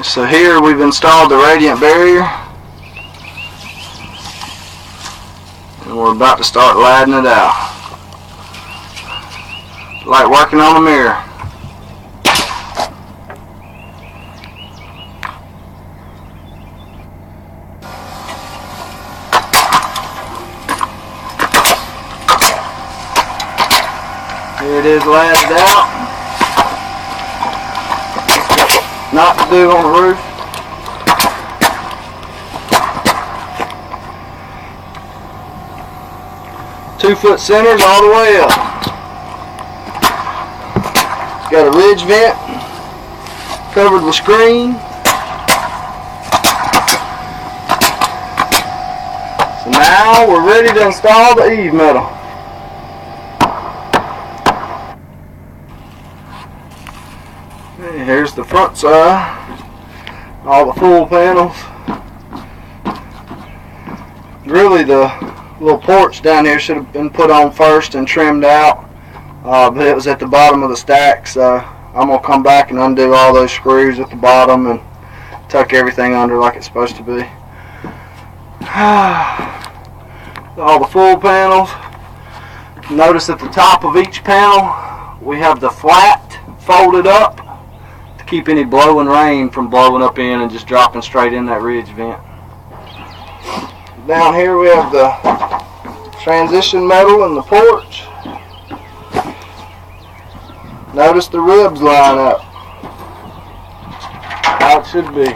So here we've installed the radiant barrier, and we're about to start ladding it out. Like working on a mirror. Here it is ladded out. Not to do on the roof. Two-foot centers all the way up. It's got a ridge vent covered with screen. So now we're ready to install the eave metal. Here's the front side, all the full panels. Really the little porch down here should have been put on first and trimmed out, but it was at the bottom of the stack, so I'm going to come back and undo all those screws at the bottom and tuck everything under like it's supposed to be. All the full panels. Notice at the top of each panel we have the flat folded up, keep any blowing rain from blowing up in and just dropping straight in that ridge vent. Down here we have the transition metal in the porch. Notice the ribs line up how it should be.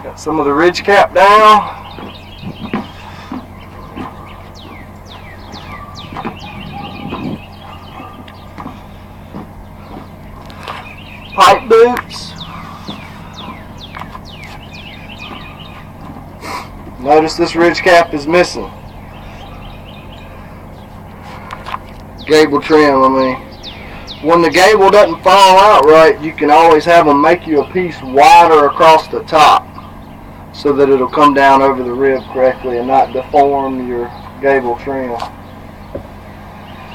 Got some of the ridge cap down. Pipe boots. Notice this ridge cap is missing. Gable trim, I mean. When the gable doesn't fall out right, you can always have them make you a piece wider across the top so that it'll come down over the rib correctly and not deform your gable trim.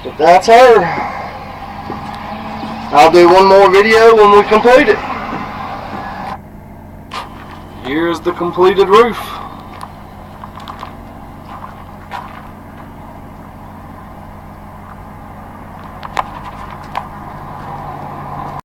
But that's her. I'll do one more video when we complete it. Here's the completed roof.